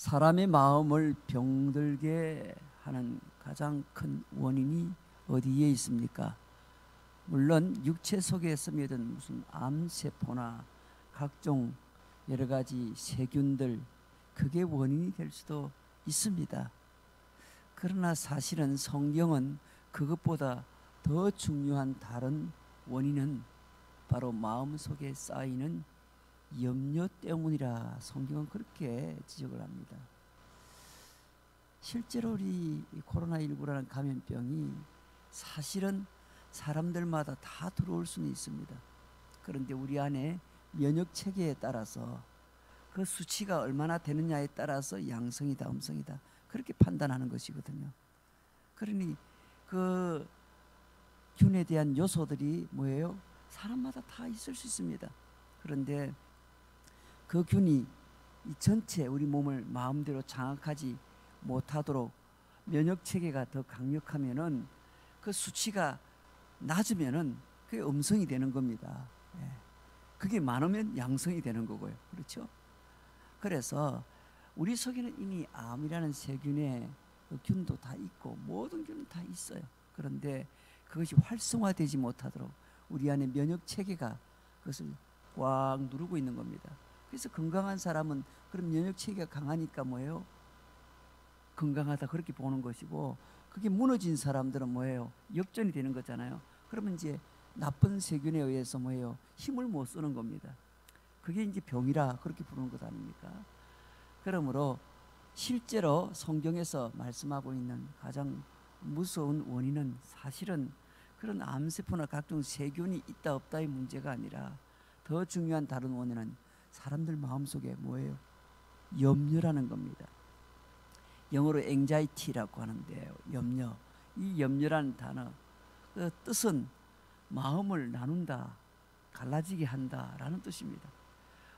사람의 마음을 병들게 하는 가장 큰 원인이 어디에 있습니까? 물론 육체 속에 스며든 무슨 암세포나 각종 여러 가지 세균들, 그게 원인이 될 수도 있습니다. 그러나 사실은 성경은 그것보다 더 중요한 다른 원인은 바로 마음속에 쌓이는 염려 때문이라 성경은 그렇게 지적을 합니다. 실제로 우리 코로나19라는 감염병이 사실은 사람들마다 다 들어올 수는 있습니다. 그런데 우리 안에 면역 체계에 따라서 그 수치가 얼마나 되느냐에 따라서 양성이다 음성이다 그렇게 판단하는 것이거든요. 그러니 그 균에 대한 요소들이 뭐예요? 사람마다 다 있을 수 있습니다. 그런데 그 균이 이 전체 우리 몸을 마음대로 장악하지 못하도록 면역 체계가 더 강력하면은 그 수치가 낮으면은 그게 음성이 되는 겁니다. 예. 그게 많으면 양성이 되는 거고요. 그렇죠? 그래서 우리 속에는 이미 암이라는 세균의 그 균도 다 있고 모든 균은 다 있어요. 그런데 그것이 활성화되지 못하도록 우리 안에 면역 체계가 그것을 꽉 누르고 있는 겁니다. 그래서 건강한 사람은 그런 면역 체계가 강하니까 뭐예요? 건강하다 그렇게 보는 것이고, 그게 무너진 사람들은 뭐예요? 역전이 되는 거잖아요. 그러면 이제 나쁜 세균에 의해서 뭐예요? 힘을 못 쓰는 겁니다. 그게 이제 병이라 그렇게 부르는 것 아닙니까? 그러므로 실제로 성경에서 말씀하고 있는 가장 무서운 원인은 사실은 그런 암세포나 각종 세균이 있다 없다의 문제가 아니라 더 중요한 다른 원인은 사람들 마음속에 뭐예요? 염려라는 겁니다. 영어로 anxiety라고 하는데요. 염려. 이 염려라는 단어, 그 뜻은 마음을 나눈다, 갈라지게 한다라는 뜻입니다.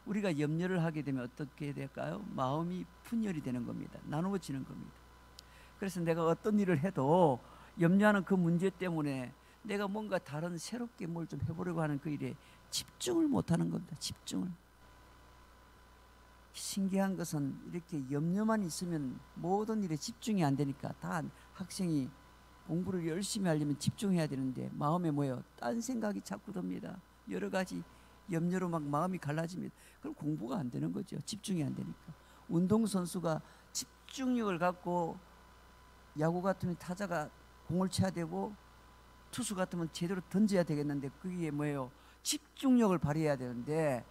우리가 염려를 하게 되면 어떻게 될까요? 마음이 분열이 되는 겁니다. 나누어지는 겁니다. 그래서 내가 어떤 일을 해도 염려하는 그 문제 때문에 내가 뭔가 다른 새롭게 뭘 좀 해보려고 하는 그 일에 집중을 못하는 겁니다. 집중을. 신기한 것은 이렇게 염려만 있으면 모든 일에 집중이 안 되니까, 다 학생이 공부를 열심히 하려면 집중해야 되는데 마음에 뭐예요? 딴 생각이 자꾸 듭니다. 여러 가지 염려로 막 마음이 갈라집니다. 그럼 공부가 안 되는 거죠. 집중이 안 되니까. 운동선수가 집중력을 갖고, 야구 같으면 타자가 공을 쳐야 되고 투수 같으면 제대로 던져야 되겠는데 그게 뭐예요? 집중력을 발휘해야 되는데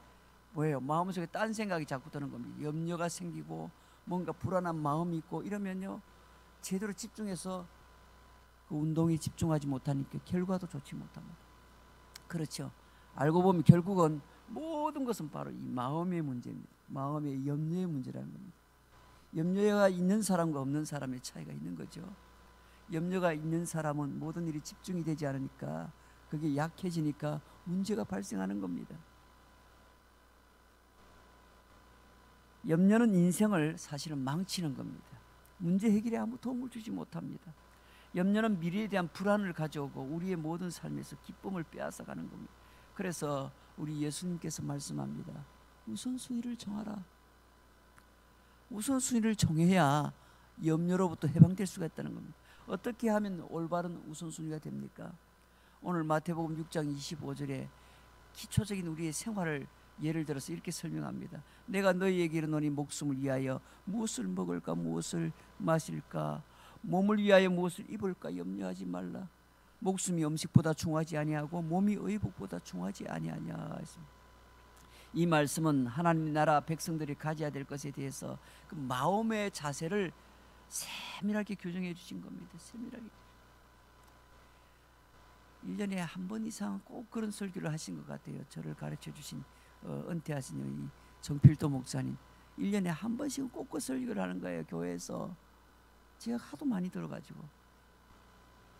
뭐예요? 마음속에 딴 생각이 자꾸 드는 겁니다. 염려가 생기고 뭔가 불안한 마음이 있고 이러면요, 제대로 집중해서 그 운동에 집중하지 못하니까 결과도 좋지 못합니다. 그렇죠? 알고 보면 결국은 모든 것은 바로 이 마음의 문제입니다. 마음의 염려의 문제라는 겁니다. 염려가 있는 사람과 없는 사람의 차이가 있는 거죠. 염려가 있는 사람은 모든 일이 집중이 되지 않으니까 그게 약해지니까 문제가 발생하는 겁니다. 염려는 인생을 사실은 망치는 겁니다. 문제 해결에 아무 도움을 주지 못합니다. 염려는 미래에 대한 불안을 가져오고 우리의 모든 삶에서 기쁨을 빼앗아가는 겁니다. 그래서 우리 예수님께서 말씀합니다. 우선순위를 정하라. 우선순위를 정해야 염려로부터 해방될 수가 있다는 겁니다. 어떻게 하면 올바른 우선순위가 됩니까? 오늘 마태복음 6장 25절에 기초적인 우리의 생활을 예를 들어서 이렇게 설명합니다. 내가 너희에게 이르노니 목숨을 위하여 무엇을 먹을까 무엇을 마실까 몸을 위하여 무엇을 입을까 염려하지 말라. 목숨이 음식보다 중하지 아니하고 몸이 의복보다 중하지 아니하냐. 이 말씀은 하나님 나라 백성들이 가져야 될 것에 대해서 그 마음의 자세를 세밀하게 규정해 주신 겁니다. 세밀하게. 1년에 한 번 이상 꼭 그런 설교를 하신 것 같아요. 저를 가르쳐 주신 은퇴하신 이 정필도 목사님 1년에 한 번씩은 꼭 그 설교를 하는 거예요. 교회에서. 제가 하도 많이 들어가지고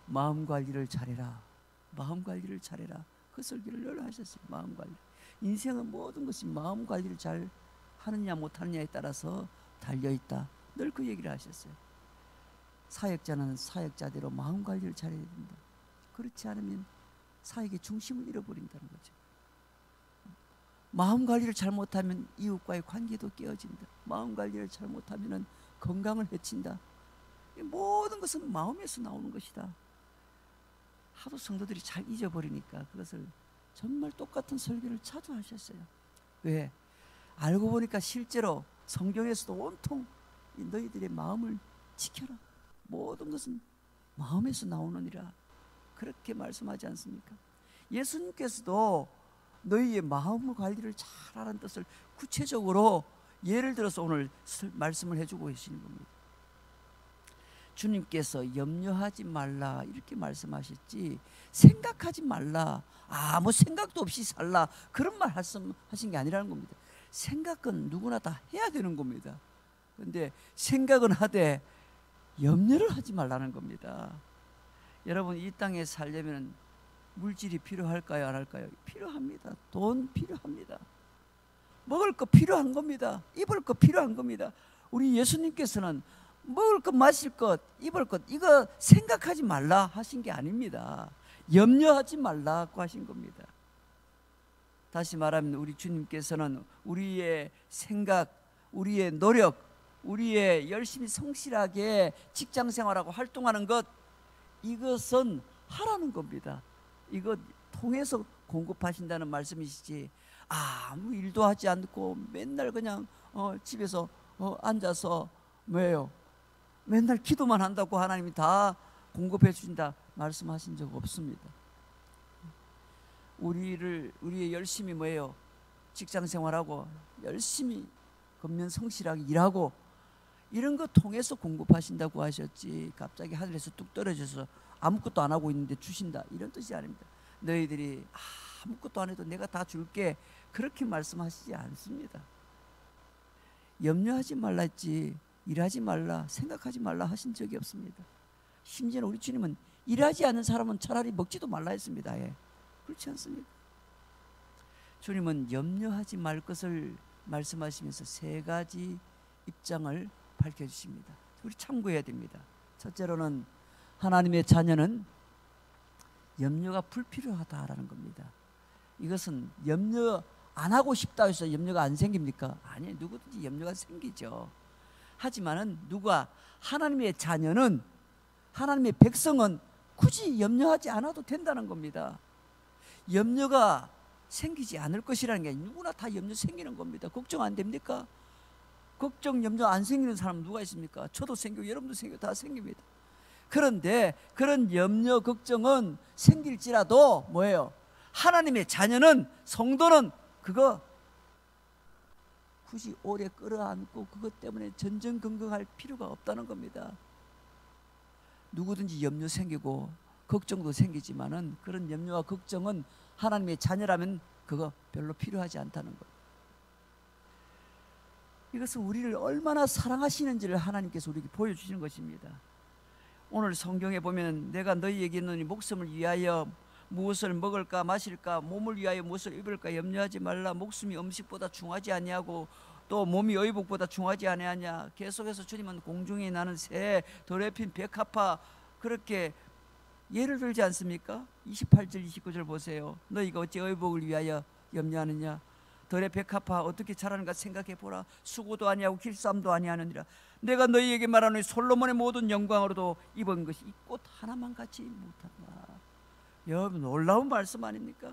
마음 관리를 잘해라. 마음 관리를 잘해라. 그 설교를 늘 하셨어요. 마음 관리. 인생은 모든 것이 마음 관리를 잘 하느냐 못하느냐에 따라서 달려있다. 늘 그 얘기를 하셨어요. 사역자는 사역자대로 마음 관리를 잘해야 된다. 그렇지 않으면 사역의 중심을 잃어버린다는 거죠. 마음 관리를 잘못하면 이웃과의 관계도 깨어진다. 마음 관리를 잘못하면 건강을 해친다. 이 모든 것은 마음에서 나오는 것이다. 하도 성도들이 잘 잊어버리니까 그것을 정말 똑같은 설교를 자주 하셨어요. 왜? 알고 보니까 실제로 성경에서도 온통 너희들의 마음을 지켜라. 모든 것은 마음에서 나오느니라. 그렇게 말씀하지 않습니까? 예수님께서도 너희의 마음 관리를 잘하라는 뜻을 구체적으로 예를 들어서 오늘 말씀을 해주고 계시는 겁니다. 주님께서 염려하지 말라 이렇게 말씀하셨지 생각하지 말라, 아무 생각도 없이 살라 그런 말 하신 게 아니라는 겁니다. 생각은 누구나 다 해야 되는 겁니다. 그런데 생각은 하되 염려를 하지 말라는 겁니다. 여러분, 이 땅에 살려면 물질이 필요할까요? 안 할까요? 필요합니다. 돈 필요합니다. 먹을 거 필요한 겁니다. 입을 거 필요한 겁니다. 우리 예수님께서는 먹을 것, 마실 것, 입을 것 이거 생각하지 말라 하신 게 아닙니다. 염려하지 말라고 하신 겁니다. 다시 말하면 우리 주님께서는 우리의 생각, 우리의 노력, 우리의 열심히 성실하게 직장 생활하고 활동하는 것 이것은 하라는 겁니다. 이거 통해서 공급하신다는 말씀이시지 아무 일도 하지 않고 맨날 그냥 집에서 앉아서 뭐예요? 맨날 기도만 한다고 하나님이 다 공급해 주신다 말씀하신 적 없습니다. 우리의 열심히 뭐예요? 직장 생활하고 열심히 겉면 성실하게 일하고 이런 거 통해서 공급하신다고 하셨지 갑자기 하늘에서 뚝 떨어져서 아무것도 안 하고 있는데 주신다 이런 뜻이 아닙니다. 너희들이 아무것도 안 해도 내가 다 줄게 그렇게 말씀하시지 않습니다. 염려하지 말라 했지 일하지 말라 생각하지 말라 하신 적이 없습니다. 심지어 우리 주님은 일하지 않는 사람은 차라리 먹지도 말라 했습니다. 예. 그렇지 않습니까? 주님은 염려하지 말 것을 말씀하시면서 세 가지 입장을 밝혀주십니다. 우리 참고해야 됩니다. 첫째로는 하나님의 자녀는 염려가 불필요하다라는 겁니다. 이것은 염려 안 하고 싶다 해서 염려가 안 생깁니까? 아니에요. 누구든지 염려가 생기죠. 하지만은 누가 하나님의 자녀는 하나님의 백성은 굳이 염려하지 않아도 된다는 겁니다. 염려가 생기지 않을 것이라는 게 누구나 다 염려 생기는 겁니다. 걱정 안 됩니까? 걱정 염려 안 생기는 사람 누가 있습니까? 저도 생기고 여러분도 생기고 다 생깁니다. 그런데 그런 염려 걱정은 생길지라도 뭐예요? 하나님의 자녀는 성도는 그거 굳이 오래 끌어안고 그것 때문에 전전긍긍할 필요가 없다는 겁니다. 누구든지 염려 생기고 걱정도 생기지만은 그런 염려와 걱정은 하나님의 자녀라면 그거 별로 필요하지 않다는 것. 이것은 우리를 얼마나 사랑하시는지를 하나님께서 우리에게 보여주시는 것입니다. 오늘 성경에 보면 내가 너희에게 있노니 목숨을 위하여 무엇을 먹을까 마실까 몸을 위하여 무엇을 입을까 염려하지 말라. 목숨이 음식보다 중하지 아니하고 또 몸이 의복보다 중하지 아니하냐. 계속해서 주님은 공중에 나는 새 덜에 핀 백합화 그렇게 예를 들지 않습니까? 28절 29절 보세요. 너희가 어찌 의복을 위하여 염려하느냐. 덜의 백합화 어떻게 자라는가 생각해 보라. 수고도 아니하고 길쌈도 아니하느니라. 내가 너희에게 말하노니 솔로몬의 모든 영광으로도 입은 것이 이 꽃 하나만 같이 못한다. 여러분 놀라운 말씀 아닙니까?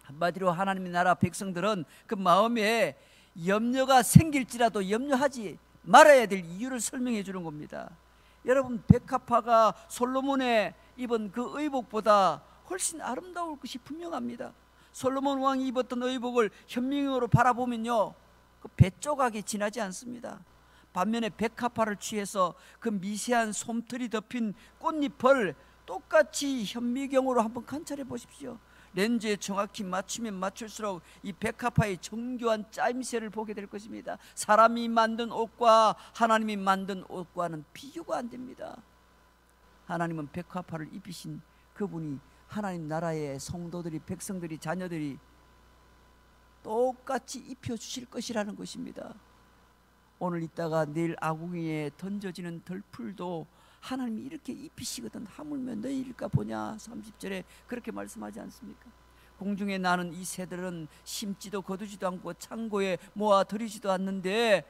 한마디로 하나님의 나라 백성들은 그 마음에 염려가 생길지라도 염려하지 말아야 될 이유를 설명해 주는 겁니다. 여러분 백합화가 솔로몬의 입은 그 의복보다 훨씬 아름다울 것이 분명합니다. 솔로몬 왕이 입었던 의복을 현명으로 바라보면요 그 뱃조각이 지나지 않습니다. 반면에 백합화를 취해서 그 미세한 솜털이 덮인 꽃잎을 똑같이 현미경으로 한번 관찰해 보십시오. 렌즈에 정확히 맞추면 맞출수록 이 백합화의 정교한 짜임새를 보게 될 것입니다. 사람이 만든 옷과 하나님이 만든 옷과는 비교가 안 됩니다. 하나님은 백합화를 입히신 그분이 하나님 나라의 성도들이 백성들이 자녀들이 똑같이 입혀주실 것이라는 것입니다. 오늘 있다가 내일 아궁이에 던져지는 덜풀도 하나님이 이렇게 입히시거든. 하물며 너희일까 보냐. 30절에 그렇게 말씀하지 않습니까? 공중에 나는 이 새들은 심지도 거두지도 않고 창고에 모아 들이지도 않는데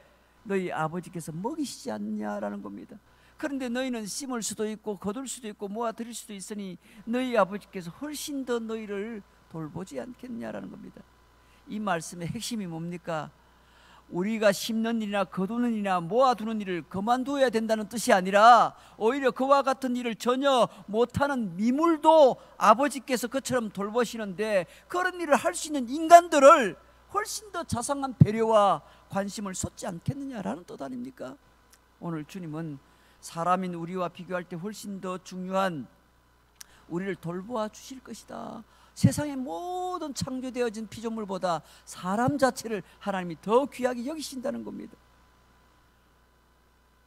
너희 아버지께서 먹이시지 않냐라는 겁니다. 그런데 너희는 심을 수도 있고 거둘 수도 있고 모아 들일 수도 있으니 너희 아버지께서 훨씬 더 너희를 돌보지 않겠냐라는 겁니다. 이 말씀의 핵심이 뭡니까? 우리가 심는 일이나 거두는 일이나 모아두는 일을 그만두어야 된다는 뜻이 아니라 오히려 그와 같은 일을 전혀 못하는 미물도 아버지께서 그처럼 돌보시는데 그런 일을 할 수 있는 인간들을 훨씬 더 자상한 배려와 관심을 쏟지 않겠느냐라는 뜻 아닙니까? 오늘 주님은 사람인 우리와 비교할 때 훨씬 더 중요한 우리를 돌보아 주실 것이다. 세상의 모든 창조되어진 피조물보다 사람 자체를 하나님이 더 귀하게 여기신다는 겁니다.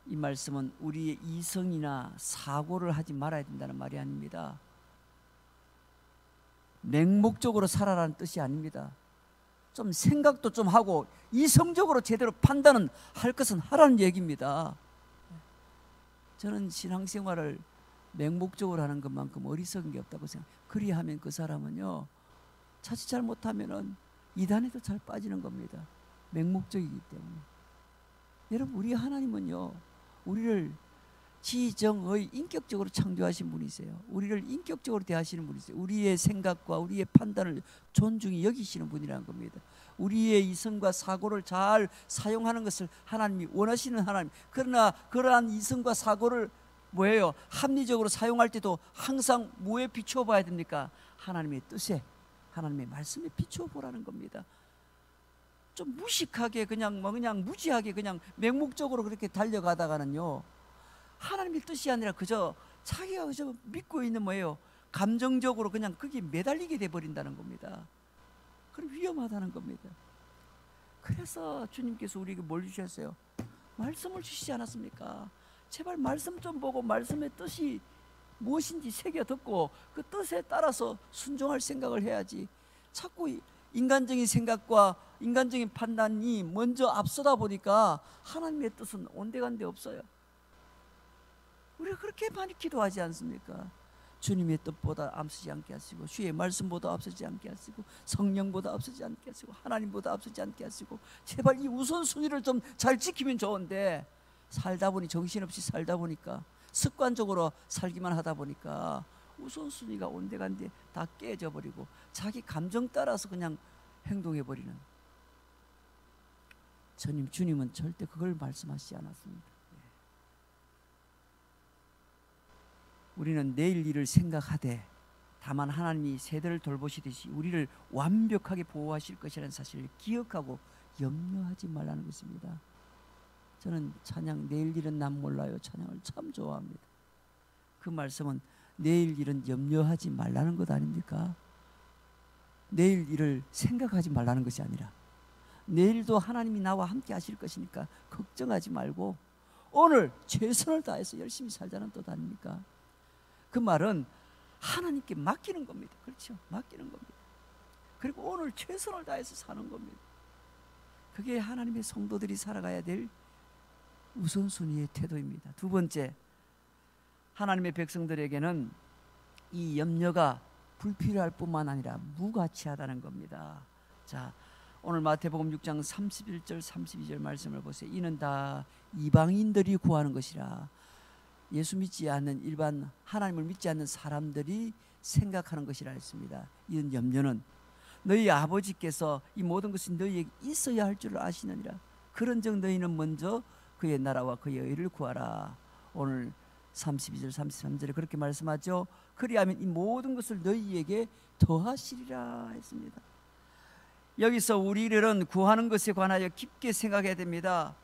이 말씀은 우리의 이성이나 사고를 하지 말아야 된다는 말이 아닙니다. 맹목적으로 살아라는 뜻이 아닙니다. 좀 생각도 좀 하고 이성적으로 제대로 판단은 할 것은 하라는 얘기입니다. 저는 신앙생활을 맹목적으로 하는 것만큼 어리석은 게 없다고 생각해요. 그리하면 그 사람은요, 자칫 잘못하면은 이단에도 잘 빠지는 겁니다. 맹목적이기 때문에. 여러분, 우리 하나님은요, 우리를 지정의 인격적으로 창조하신 분이세요. 우리를 인격적으로 대하시는 분이세요. 우리의 생각과 우리의 판단을 존중히 여기시는 분이라는 겁니다. 우리의 이성과 사고를 잘 사용하는 것을 하나님이 원하시는 하나님. 그러나 그러한 이성과 사고를 뭐예요? 합리적으로 사용할 때도 항상 뭐에 비추어 봐야 됩니까? 하나님의 뜻에, 하나님의 말씀에 비추어 보라는 겁니다. 좀 무식하게 그냥 무지하게 그냥 맹목적으로 그렇게 달려가다가는요, 하나님의 뜻이 아니라 그저 자기가 그저 믿고 있는 뭐예요? 감정적으로 그냥 거기에 매달리게 돼 버린다는 겁니다. 그럼 위험하다는 겁니다. 그래서 주님께서 우리에게 뭘 주셨어요? 말씀을 주시지 않았습니까? 제발 말씀 좀 보고 말씀의 뜻이 무엇인지 새겨 듣고 그 뜻에 따라서 순종할 생각을 해야지. 자꾸 인간적인 생각과 인간적인 판단이 먼저 앞서다 보니까 하나님의 뜻은 온데간데 없어요. 우리가 그렇게 많이 기도하지 않습니까? 주님의 뜻보다 앞서지 않게 하시고, 주의 말씀보다 앞서지 않게 하시고, 성령보다 앞서지 않게 하시고, 하나님보다 앞서지 않게 하시고, 제발 이 우선순위를 좀 잘 지키면 좋은데, 살다 보니 정신없이 살다 보니까 습관적으로 살기만 하다 보니까 우선순위가 온데간데 다 깨져 버리고 자기 감정 따라서 그냥 행동해 버리는. 주님은 절대 그걸 말씀하시지 않았습니다. 우리는 내일 일을 생각하되 다만 하나님이 세대를 돌보시듯이 우리를 완벽하게 보호하실 것이라는 사실을 기억하고 염려하지 말라는 것입니다. 저는 찬양 내일 일은 난 몰라요 찬양을 참 좋아합니다. 그 말씀은 내일 일은 염려하지 말라는 것 아닙니까? 내일 일을 생각하지 말라는 것이 아니라 내일도 하나님이 나와 함께 하실 것이니까 걱정하지 말고 오늘 최선을 다해서 열심히 살자는 뜻 아닙니까? 그 말은 하나님께 맡기는 겁니다. 그렇죠? 맡기는 겁니다. 그리고 오늘 최선을 다해서 사는 겁니다. 그게 하나님의 성도들이 살아가야 될 우선순위의 태도입니다. 두 번째, 하나님의 백성들에게는 이 염려가 불필요할 뿐만 아니라 무가치하다는 겁니다. 자, 오늘 마태복음 6장 31절 32절 말씀을 보세요. 이는 다 이방인들이 구하는 것이라. 예수 믿지 않는 일반 하나님을 믿지 않는 사람들이 생각하는 것이라 했습니다. 이런 염려는 너희 아버지께서 이 모든 것이 너희에게 있어야 할 줄을 아시느니라. 그런즉 너희는 먼저 그의 나라와 그의 의를 구하라. 오늘 32절 33절에 그렇게 말씀하죠. 그리하면 이 모든 것을 너희에게 더하시리라 했습니다. 여기서 우리들은 구하는 것에 관하여 깊게 생각해야 됩니다.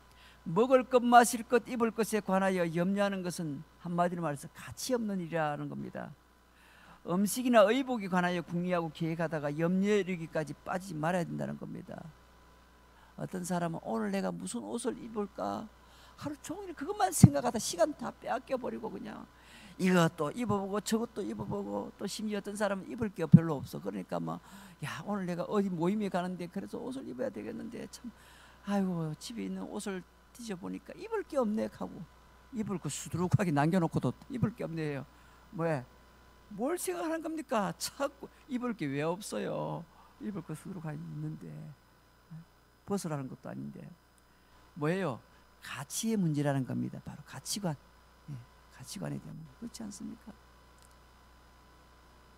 먹을 것, 마실 것, 입을 것에 관하여 염려하는 것은 한마디로 말해서 가치 없는 일이라는 겁니다. 음식이나 의복에 관하여 궁리하고 계획하다가 염려에 이르기까지 빠지지 말아야 된다는 겁니다. 어떤 사람은 오늘 내가 무슨 옷을 입을까 하루 종일 그것만 생각하다 시간 다 빼앗겨버리고 그냥 이것도 입어보고 저것도 입어보고 또 심지어 어떤 사람은 입을 게 별로 없어. 그러니까 야 오늘 내가 어디 모임에 가는데 그래서 옷을 입어야 되겠는데 참 아이고 집에 있는 옷을 뒤져보니까 입을 게 없네 하고 입을 그 수두룩하게 남겨놓고도 입을 게 없네요. 왜? 뭘 생각하는 겁니까? 자꾸 입을 게 왜 없어요? 입을 거 스스로 가 있는데 벗으라는 것도 아닌데 뭐예요? 가치의 문제라는 겁니다. 바로 가치관. 가치관에 대한 문제. 그렇지 않습니까?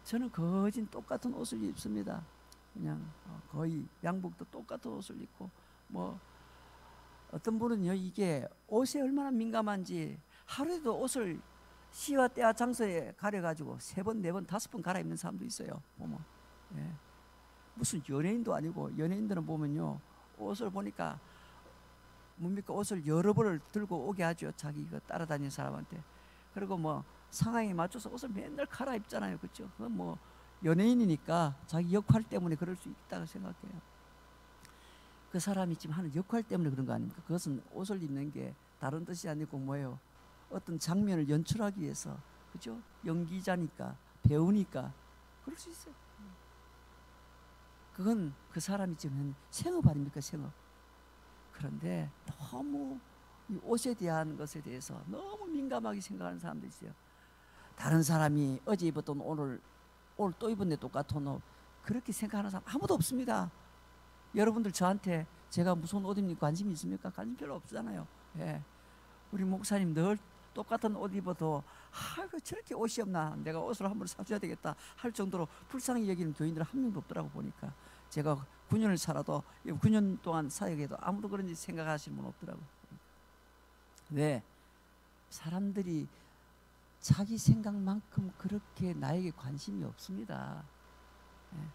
저는 거진 똑같은 옷을 입습니다. 그냥 거의 양복도 똑같은 옷을 입고 뭐 어떤 분은요 이게 옷에 얼마나 민감한지 하루에도 옷을 시와 때와 장소에 가려가지고 3번, 4번, 5번 갈아입는 사람도 있어요. 보면 무슨 연예인도 아니고 연예인들은 보면요 옷을 보니까 뭡니까 옷을 여러 벌을 들고 오게 하죠. 자기 그 따라다니는 사람한테. 그리고 뭐 상황에 맞춰서 옷을 맨날 갈아입잖아요. 그렇죠? 그건 뭐 연예인이니까 자기 역할 때문에 그럴 수 있다고 생각해요. 그 사람이 지금 하는 역할 때문에 그런 거 아닙니까? 그것은 옷을 입는 게 다른 뜻이 아니고 뭐예요? 어떤 장면을 연출하기 위해서, 그죠? 연기자니까, 배우니까 그럴 수 있어요. 그건 그 사람이 지금 생업 아닙니까? 생업. 그런데 너무 이 옷에 대한 것에 대해서 너무 민감하게 생각하는 사람도 있어요. 다른 사람이 어제 입었던 오늘 또 입었네 똑같은 옷 그렇게 생각하는 사람 아무도 없습니다. 여러분들 저한테 제가 무슨 옷 입는 관심이 있습니까? 관심 별로 없잖아요. 우리 목사님 늘 똑같은 옷 입어도 저렇게 옷이 없나 내가 옷을 한 벌 사줘야 되겠다 할 정도로 불쌍히 여기는 교인들 한 명도 없더라고 보니까 제가 9년을 살아도 9년 동안 사역해도 아무도 그런지 생각하시는 분 없더라고. 왜? 사람들이 자기 생각만큼 그렇게 나에게 관심이 없습니다.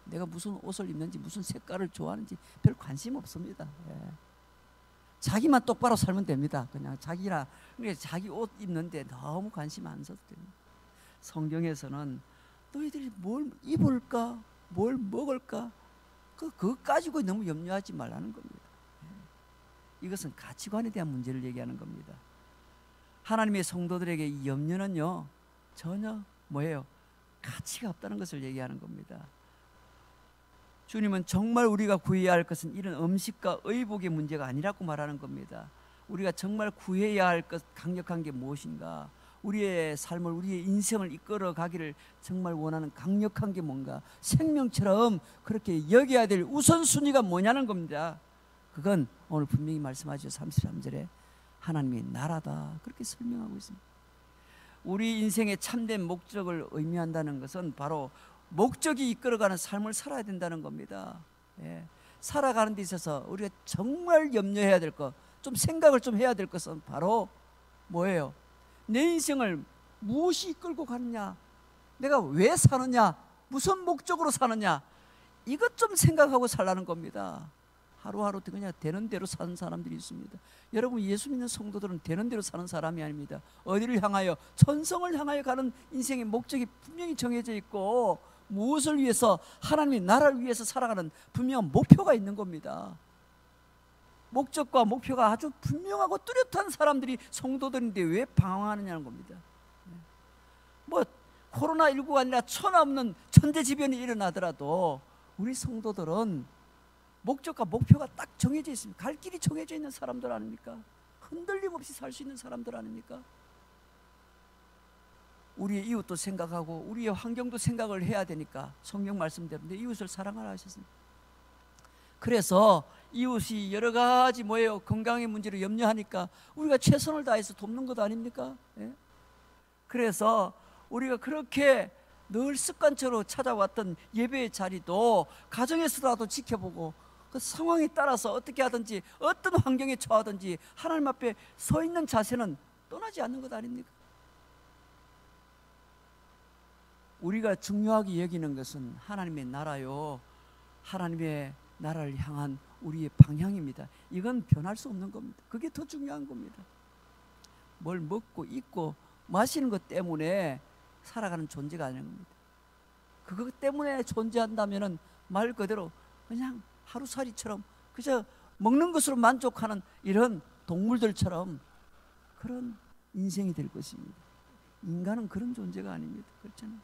내가 무슨 옷을 입는지 무슨 색깔을 좋아하는지 별 관심 없습니다. 자기만 똑바로 살면 됩니다. 그냥 자기 옷 입는데 너무 관심 안 써도 됩니다. 성경에서는 너희들이 뭘 입을까 뭘 먹을까 그거 가지고 너무 염려하지 말라는 겁니다. 이것은 가치관에 대한 문제를 얘기하는 겁니다. 하나님의 성도들에게 이 염려는요 전혀 뭐예요? 가치가 없다는 것을 얘기하는 겁니다. 주님은 정말 우리가 구해야 할 것은 이런 음식과 의복의 문제가 아니라고 말하는 겁니다. 우리가 정말 구해야 할 것 강력한 게 무엇인가? 우리의 삶을 우리의 인생을 이끌어 가기를 정말 원하는 강력한 게 뭔가? 생명처럼 그렇게 여겨야 될 우선순위가 뭐냐는 겁니다. 그건 오늘 분명히 말씀하죠. 33절에 하나님의 나라다 그렇게 설명하고 있습니다. 우리 인생의 참된 목적을 의미한다는 것은 바로 목적이 이끌어가는 삶을 살아야 된다는 겁니다. 살아가는 데 있어서 우리가 정말 염려해야 될 것, 좀 생각을 좀 해야 될 것은 바로 뭐예요? 내 인생을 무엇이 이끌고 가느냐, 내가 왜 사느냐, 무슨 목적으로 사느냐, 이것 좀 생각하고 살라는 겁니다. 하루하루 그냥 되는 대로 사는 사람들이 있습니다. 여러분 예수 믿는 성도들은 되는 대로 사는 사람이 아닙니다. 어디를 향하여? 천성을 향하여 가는 인생의 목적이 분명히 정해져 있고 무엇을 위해서? 하나님의 나라를 위해서 살아가는 분명한 목표가 있는 겁니다. 목적과 목표가 아주 분명하고 뚜렷한 사람들이 성도들인데 왜 방황하느냐는 겁니다. 뭐 코로나19가 아니라 천하없는 천재지변이 일어나더라도 우리 성도들은 목적과 목표가 딱 정해져 있습니다. 갈 길이 정해져 있는 사람들 아닙니까? 흔들림 없이 살 수 있는 사람들 아닙니까? 우리의 이웃도 생각하고 우리의 환경도 생각을 해야 되니까 성경 말씀대로 내 이웃을 사랑하라 하셨습니다. 그래서 이웃이 여러 가지 뭐예요? 건강의 문제를 염려하니까 우리가 최선을 다해서 돕는 것 아닙니까? 그래서 우리가 그렇게 늘 습관처럼 찾아왔던 예배의 자리도 가정에서라도 지켜보고 그 상황에 따라서 어떻게 하든지 어떤 환경에 처하든지 하나님 앞에 서 있는 자세는 떠나지 않는 것 아닙니까? 우리가 중요하게 여기는 것은 하나님의 나라요, 하나님의 나라를 향한 우리의 방향입니다. 이건 변할 수 없는 겁니다. 그게 더 중요한 겁니다. 뭘 먹고 입고 마시는 것 때문에 살아가는 존재가 아닌 겁니다. 그것 때문에 존재한다면 말 그대로 그냥 하루살이처럼 그저 먹는 것으로 만족하는 이런 동물들처럼 그런 인생이 될 것입니다. 인간은 그런 존재가 아닙니다. 그렇잖아요.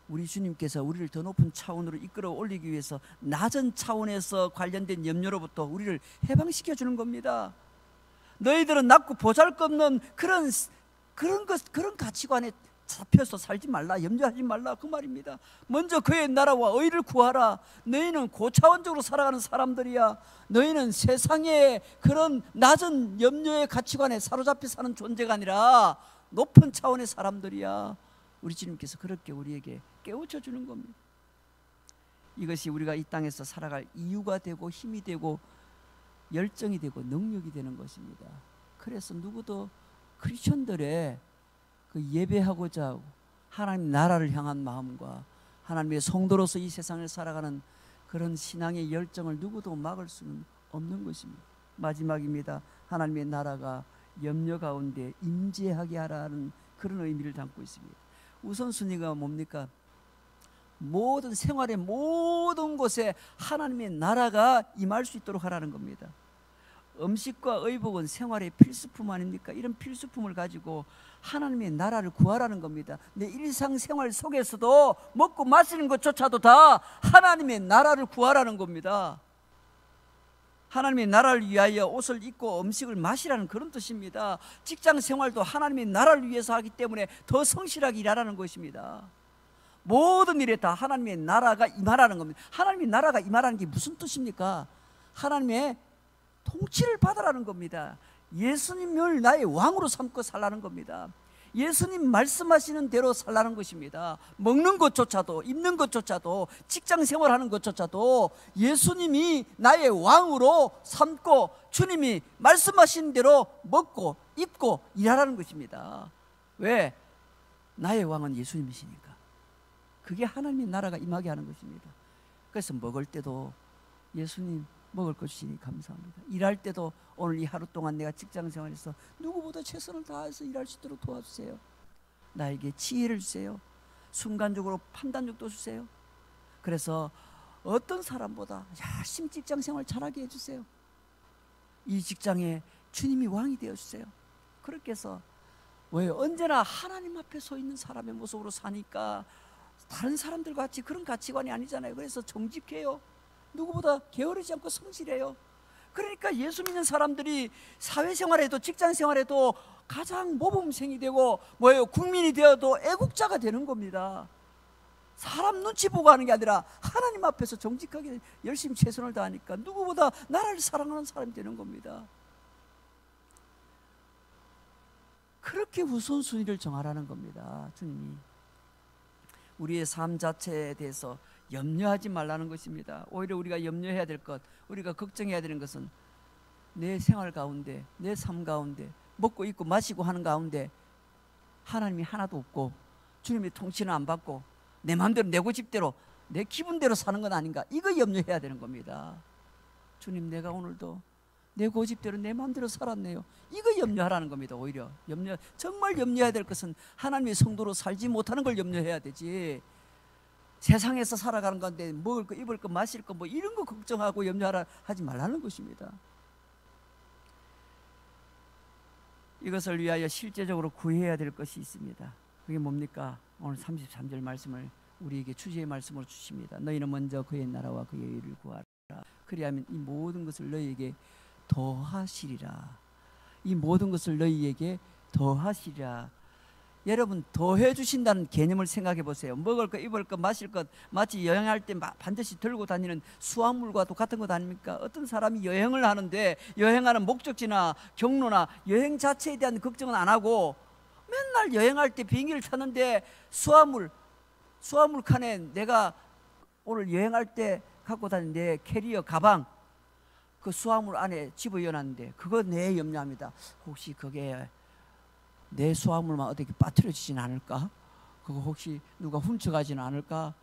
우리 주님께서 우리를 더 높은 차원으로 이끌어 올리기 위해서 낮은 차원에서 관련된 염려로부터 우리를 해방시켜 주는 겁니다. 너희들은 낮고 보잘것없는 그런 가치관에 잡혀서 살지 말라, 염려하지 말라, 그 말입니다. 먼저 그의 나라와 의를 구하라. 너희는 고차원적으로 살아가는 사람들이야. 너희는 세상의 그런 낮은 염려의 가치관에 사로잡혀 사는 존재가 아니라 높은 차원의 사람들이야. 우리 주님께서 그렇게 우리에게 깨우쳐 주는 겁니다. 이것이 우리가 이 땅에서 살아갈 이유가 되고 힘이 되고 열정이 되고 능력이 되는 것입니다. 그래서 누구도 크리스천들의 그 예배하고자 하고 하나님 나라를 향한 마음과 하나님의 성도로서 이 세상을 살아가는 그런 신앙의 열정을 누구도 막을 수는 없는 것입니다. 마지막입니다. 하나님의 나라가 염려 가운데 임재하게 하라는 그런 의미를 담고 있습니다. 우선순위가 뭡니까? 모든 생활의 모든 곳에 하나님의 나라가 임할 수 있도록 하라는 겁니다. 음식과 의복은 생활의 필수품 아닙니까? 이런 필수품을 가지고 하나님의 나라를 구하라는 겁니다. 내 일상생활 속에서도 먹고 마시는 것조차도 다 하나님의 나라를 구하라는 겁니다. 하나님의 나라를 위하여 옷을 입고 음식을 마시라는 그런 뜻입니다. 직장생활도 하나님의 나라를 위해서 하기 때문에 더 성실하게 일하라는 것입니다. 모든 일에 다 하나님의 나라가 임하라는 겁니다. 하나님의 나라가 임하라는 게 무슨 뜻입니까? 하나님의 통치를 받으라는 겁니다. 예수님을 나의 왕으로 삼고 살라는 겁니다. 예수님 말씀하시는 대로 살라는 것입니다. 먹는 것조차도, 입는 것조차도, 직장생활하는 것조차도 예수님이 나의 왕으로 삼고 주님이 말씀하신 대로 먹고 입고 일하라는 것입니다. 왜? 나의 왕은 예수님이시니까. 그게 하나님의 나라가 임하게 하는 것입니다. 그래서 먹을 때도 예수님 먹을 것 주시니 감사합니다. 일할 때도 오늘 이 하루 동안 내가 직장생활에서 누구보다 최선을 다해서 일할 수 있도록 도와주세요. 나에게 지혜를 주세요. 순간적으로 판단력도 주세요. 그래서 어떤 사람보다 열심히 직장생활 잘하게 해주세요. 이 직장에 주님이 왕이 되어주세요. 그렇게 해서 왜 언제나 하나님 앞에 서 있는 사람의 모습으로 사니까 다른 사람들 같이 그런 가치관이 아니잖아요. 그래서 정직해요. 누구보다 게으르지 않고 성실해요. 그러니까 예수 믿는 사람들이 사회생활에도 직장생활에도 가장 모범생이 되고 뭐예요? 국민이 되어도 애국자가 되는 겁니다. 사람 눈치 보고 하는 게 아니라 하나님 앞에서 정직하게 열심히 최선을 다하니까 누구보다 나라를 사랑하는 사람이 되는 겁니다. 그렇게 우선순위를 정하라는 겁니다. 주님이 우리의 삶 자체에 대해서 염려하지 말라는 것입니다. 오히려 우리가 염려해야 될 것, 우리가 걱정해야 되는 것은 내 생활 가운데, 내 삶 가운데 먹고 입고 마시고 하는 가운데 하나님이 하나도 없고 주님의 통치는 안 받고 내 마음대로 내 고집대로 내 기분대로 사는 건 아닌가, 이거 염려해야 되는 겁니다. 주님, 내가 오늘도 내 고집대로 내 마음대로 살았네요. 이거 염려하라는 겁니다. 오히려 정말 염려해야 될 것은 하나님의 성도로 살지 못하는 걸 염려해야 되지, 세상에서 살아가는 건데 먹을 거 입을 거 마실 거 뭐 이런 거 걱정하고 염려하지 말라는 것입니다. 이것을 위하여 실제적으로 구해야 될 것이 있습니다. 그게 뭡니까? 오늘 33절 말씀을 우리에게 주제의 말씀으로 주십니다. 너희는 먼저 그의 나라와 그의 의를 구하라. 그리하면 이 모든 것을 너희에게 더하시리라. 이 모든 것을 너희에게 더하시리라. 여러분, 더해 주신다는 개념을 생각해 보세요. 먹을 것, 입을 것, 마실 것, 마치 여행할 때 반드시 들고 다니는 수화물과 똑같은 것 아닙니까? 어떤 사람이 여행을 하는데 여행하는 목적지나 경로나 여행 자체에 대한 걱정은 안 하고 맨날 여행할 때 비행기를 타는데 수화물 칸에 내가 오늘 여행할 때 갖고 다니는 내 캐리어 가방, 그 수화물 안에 집어넣었는데 그거 내 염려합니다. 혹시 그게 내 수화물만 어떻게 빠뜨려지진 않을까? 그거 혹시 누가 훔쳐가지는 않을까?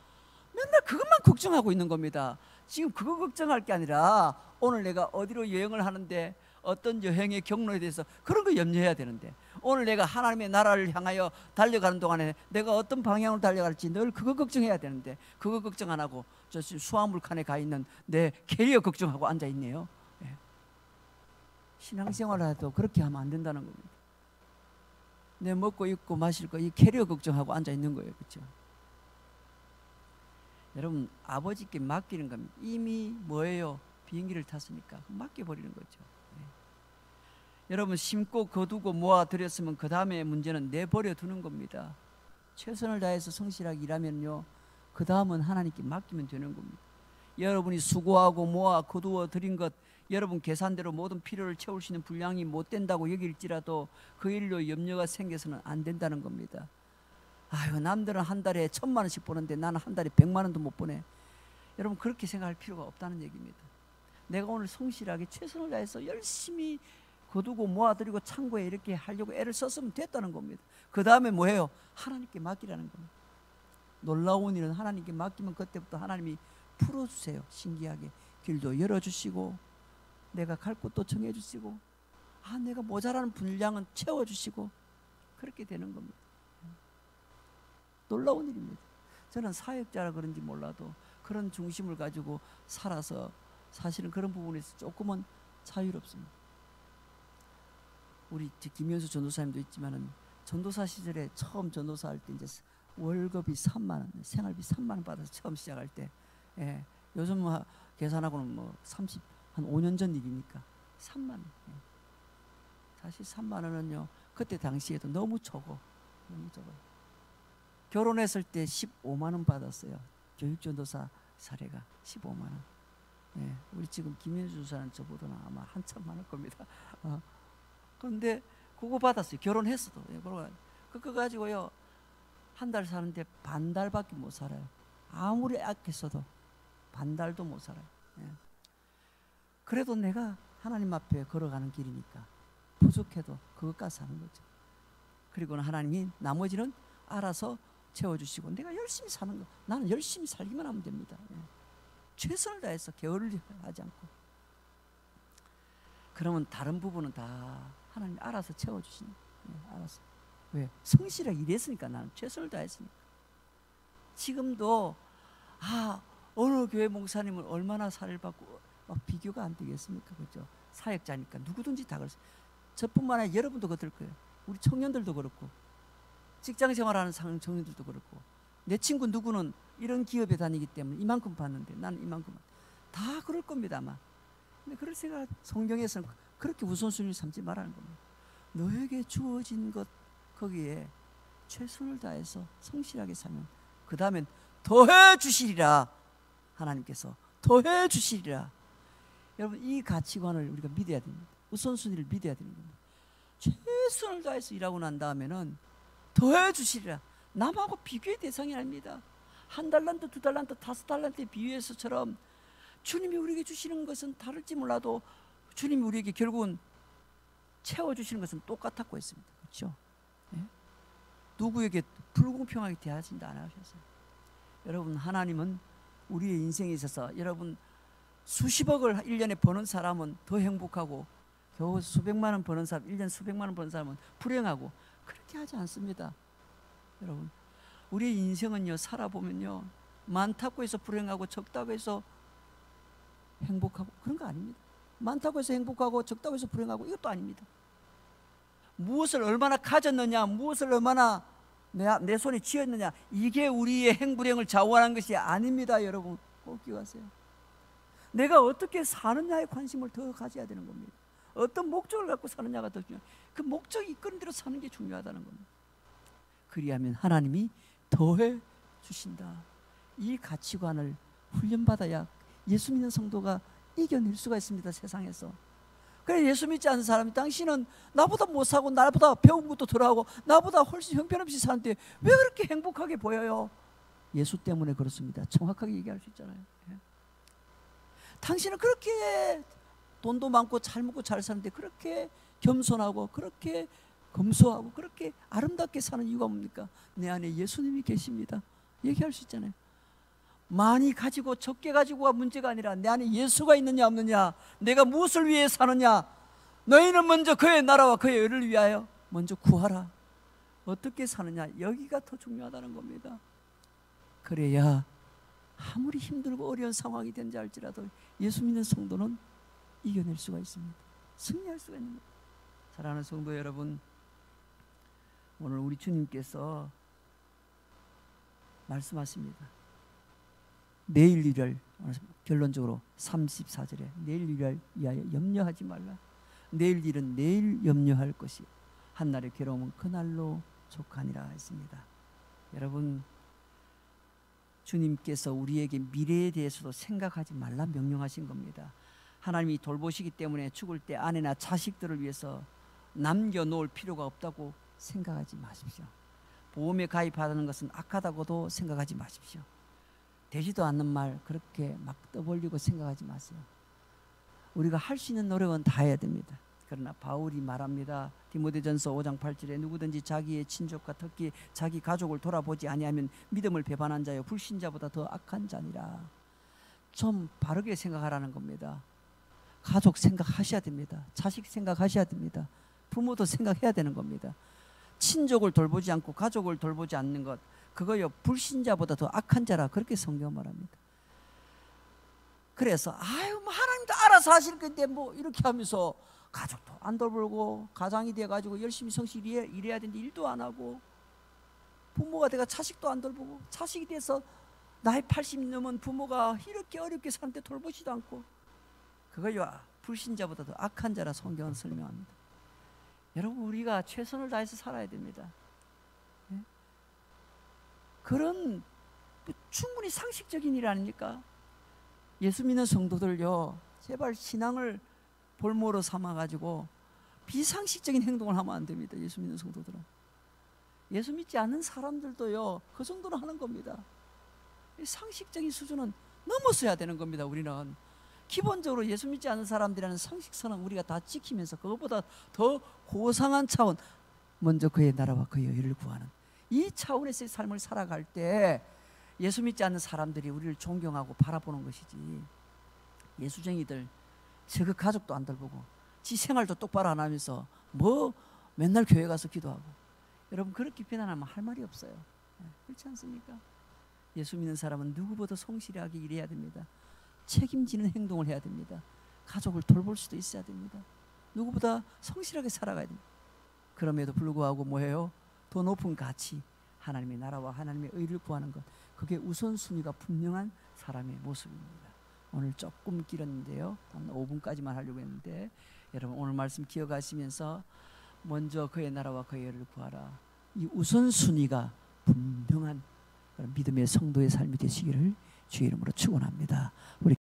맨날 그것만 걱정하고 있는 겁니다. 지금 그거 걱정할 게 아니라 오늘 내가 어디로 여행을 하는데 어떤 여행의 경로에 대해서 그런 거 염려해야 되는데, 오늘 내가 하나님의 나라를 향하여 달려가는 동안에 내가 어떤 방향으로 달려갈지 늘 그거 걱정해야 되는데 그거 걱정 안 하고 저 수화물 칸에 가 있는 내 캐리어 걱정하고 앉아 있네요. 예. 신앙생활을 해도 그렇게 하면 안 된다는 겁니다. 내 먹고 입고 마실 거 이 캐리어 걱정하고 앉아 있는 거예요. 그렇죠? 여러분, 아버지께 맡기는 겁니다. 이미 뭐예요? 비행기를 탔으니까 맡겨버리는 거죠. 네. 여러분, 심고 거두고 모아들였으면 그 다음에 문제는 내버려 두는 겁니다. 최선을 다해서 성실하게 일하면요, 그 다음은 하나님께 맡기면 되는 겁니다. 여러분이 수고하고 모아 거두어 들인 것, 여러분 계산대로 모든 필요를 채울 수 있는 분량이 못 된다고 여길지라도 그 일로 염려가 생겨서는 안 된다는 겁니다. 아유, 남들은 한 달에 1,000만 원씩 버는데 나는 한 달에 100만 원도 못 버네. 여러분, 그렇게 생각할 필요가 없다는 얘기입니다. 내가 오늘 성실하게 최선을 다해서 열심히 거두고 모아들이고 창고에 이렇게 하려고 애를 썼으면 됐다는 겁니다. 그 다음에 뭐예요? 하나님께 맡기라는 겁니다. 놀라운 일은 하나님께 맡기면 그때부터 하나님이 풀어주세요. 신기하게 길도 열어주시고, 내가 갈 곳도 정해주시고, 내가 모자라는 분량은 채워주시고, 그렇게 되는 겁니다. 놀라운 일입니다. 저는 사역자라 그런지 몰라도 그런 중심을 가지고 살아서 사실은 그런 부분에서 조금은 자유롭습니다. 우리 김현수 전도사님도 있지만은 전도사 시절에 처음 전도사 할 때 이제 월급이 3만 원, 생활비 3만 원 받아서 처음 시작할 때, 예, 요즘 계산하고는 뭐 한 5년 전 일이니까 3만 원. 예. 사실 3만 원은요, 그때 당시에도 너무 적어. 결혼했을 때 15만 원 받았어요. 교육전도사 사례가 15만 원. 예, 우리 지금 김현수 전도사는 저보다는 아마 한참 많을 겁니다. 그런데 그거 받았어요. 결혼했어도. 예, 그거 가지고요, 한 달 사는데 반 달밖에 못 살아요. 아무리 아꼈어도 반 달도 못 살아요. 예. 그래도 내가 하나님 앞에 걸어가는 길이니까 부족해도 그것까지 사는 거죠. 그리고는 하나님이 나머지는 알아서 채워주시고, 내가 열심히 사는 거, 나는 열심히 살기만 하면 됩니다. 예. 최선을 다해서 게으르지 하지 않고. 그러면 다른 부분은 다 하나님 알아서 채워주시는. 예, 알아서. 왜? 성실하게 일했으니까. 나는 최선을 다했으니까. 지금도 어느 교회 목사님을 얼마나 살을 받고 비교가 안 되겠습니까? 그렇죠? 사역자니까 누구든지 다 그렇습니다. 저뿐만 아니라 여러분도 그럴 거예요. 우리 청년들도 그렇고, 직장 생활하는 청년들도 그렇고, 내 친구 누구는 이런 기업에 다니기 때문에 이만큼 받는데 나는 이만큼, 다 그럴 겁니다 아마. 근데 그럴 생각, 성경에서는 그렇게 우선순위를 삼지 말라는 겁니다. 너에게 주어진 것, 거기에 최선을 다해서 성실하게 살면 그 다음엔 더해 주시리라. 하나님께서 더해 주시리라. 여러분, 이 가치관을 우리가 믿어야 됩니다. 우선순위를 믿어야 되는 겁니다. 최선을 다해서 일하고 난 다음에는 더해 주시리라. 남하고 비교의 대상이 아닙니다. 1달란트, 2달란트, 5달란트에 비유해서처럼 주님이 우리에게 주시는 것은 다를지 몰라도 주님이 우리에게 결국은 채워주시는 것은 똑같았고 했습니다. 그렇죠? 네? 누구에게 불공평하게 대하신다 안 하셨어요. 여러분, 하나님은 우리의 인생에 있어서 여러분 수십억을 1년에 버는 사람은 더 행복하고, 겨우 수백만 원 버는 사람, 1년 수백만 원 버는 사람은 불행하고, 그렇게 하지 않습니다. 여러분, 우리의 인생은요, 살아보면요, 많다고 해서 불행하고 적다고 해서 행복하고 그런 거 아닙니다. 많다고 해서 행복하고 적다고 해서 불행하고 이것도 아닙니다. 무엇을 얼마나 가졌느냐, 무엇을 얼마나 내 손에 쥐었느냐, 이게 우리의 행불행을 좌우하는 것이 아닙니다. 여러분, 꼭 기억하세요. 내가 어떻게 사느냐에 관심을 더 가져야 되는 겁니다. 어떤 목적을 갖고 사느냐가 더 중요해요. 그 목적이 이끄는 대로 사는 게 중요하다는 겁니다. 그리하면 하나님이 더해 주신다. 이 가치관을 훈련받아야 예수 믿는 성도가 이겨낼 수가 있습니다. 세상에서. 그래, 예수 믿지 않는 사람이 당신은 나보다 못 사고 나보다 배운 것도 덜하고 나보다 훨씬 형편없이 사는데 왜 그렇게 행복하게 보여요? 예수 때문에 그렇습니다. 정확하게 얘기할 수 있잖아요. 예. 당신은 그렇게 돈도 많고 잘 먹고 잘 사는데 그렇게 겸손하고 그렇게 검소하고 그렇게 아름답게 사는 이유가 뭡니까? 내 안에 예수님이 계십니다. 얘기할 수 있잖아요. 많이 가지고 적게 가지고가 문제가 아니라 내 안에 예수가 있느냐 없느냐, 내가 무엇을 위해 사느냐. 너희는 먼저 그의 나라와 그의 의를 위하여 먼저 구하라. 어떻게 사느냐, 여기가 더 중요하다는 겁니다. 그래야 아무리 힘들고 어려운 상황이 된지 알지라도 예수 믿는 성도는 이겨낼 수가 있습니다. 승리할 수가 있는 겁니다. 사랑하는 성도 여러분, 오늘 우리 주님께서 말씀하십니다. 내일 일을, 결론적으로 34절에 내일 일을 위하여 염려하지 말라. 내일 일은 내일 염려할 것이 한날의 괴로움은 그날로 족하니라 했습니다. 여러분, 주님께서 우리에게 미래에 대해서도 생각하지 말라 명령하신 겁니다. 하나님이 돌보시기 때문에 죽을 때 아내나 자식들을 위해서 남겨놓을 필요가 없다고 생각하지 마십시오. 보험에 가입하는 것은 악하다고도 생각하지 마십시오. 되지도 않는 말 그렇게 막 떠벌리고 생각하지 마세요. 우리가 할 수 있는 노력은 다 해야 됩니다. 그러나 바울이 말합니다. 디모데전서 5장 8절에 누구든지 자기의 친족과 특히 자기 가족을 돌아보지 아니하면 믿음을 배반한 자여 불신자보다 더 악한 자니라. 좀 바르게 생각하라는 겁니다. 가족 생각하셔야 됩니다. 자식 생각하셔야 됩니다. 부모도 생각해야 되는 겁니다. 친족을 돌보지 않고 가족을 돌보지 않는 것, 그거요 불신자보다 더 악한 자라, 그렇게 성경 말합니다. 그래서 뭐 하나님도 알아서 하실 건데 뭐 이렇게 하면서 가족도 안 돌보고 가장이 돼가지고 열심히 성실히 일해야 되는데 일도 안 하고, 부모가 돼가 자식도 안 돌보고, 자식이 돼서 나이 80 넘은 부모가 이렇게 어렵게 사는데 돌보지도 않고, 그거요 불신자보다 더 악한 자라 성경은 설명합니다. 여러분, 우리가 최선을 다해서 살아야 됩니다. 네? 그런 충분히 상식적인 일 아닙니까? 예수 믿는 성도들요, 제발 신앙을 볼모로 삼아가지고 비상식적인 행동을 하면 안 됩니다. 예수 믿는 성도들은. 예수 믿지 않는 사람들도요 그 정도는 하는 겁니다. 상식적인 수준은 넘어서야 되는 겁니다. 우리는 기본적으로 예수 믿지 않는 사람들이라는 상식선은 우리가 다 지키면서 그것보다 더 고상한 차원, 먼저 그의 나라와 그의 의를 구하는 이 차원에서의 삶을 살아갈 때 예수 믿지 않는 사람들이 우리를 존경하고 바라보는 것이지, 예수쟁이들 저그 가족도 안 돌보고 지 생활도 똑바로 안 하면서 뭐 맨날 교회 가서 기도하고, 여러분 그렇게 비난하면 할 말이 없어요. 그렇지 않습니까? 예수 믿는 사람은 누구보다 성실하게 일해야 됩니다. 책임지는 행동을 해야 됩니다. 가족을 돌볼 수도 있어야 됩니다. 누구보다 성실하게 살아가야 됩니다. 그럼에도 불구하고 뭐예요? 더 높은 가치, 하나님의 나라와 하나님의 의를 구하는 것, 그게 우선순위가 분명한 사람의 모습입니다. 오늘 조금 길었는데요, 한 5분까지만 하려고 했는데, 여러분 오늘 말씀 기억하시면서 먼저 그의 나라와 그의 의를 구하라, 이 우선순위가 분명한 믿음의 성도의 삶이 되시기를 주의 이름으로 축원합니다. 우리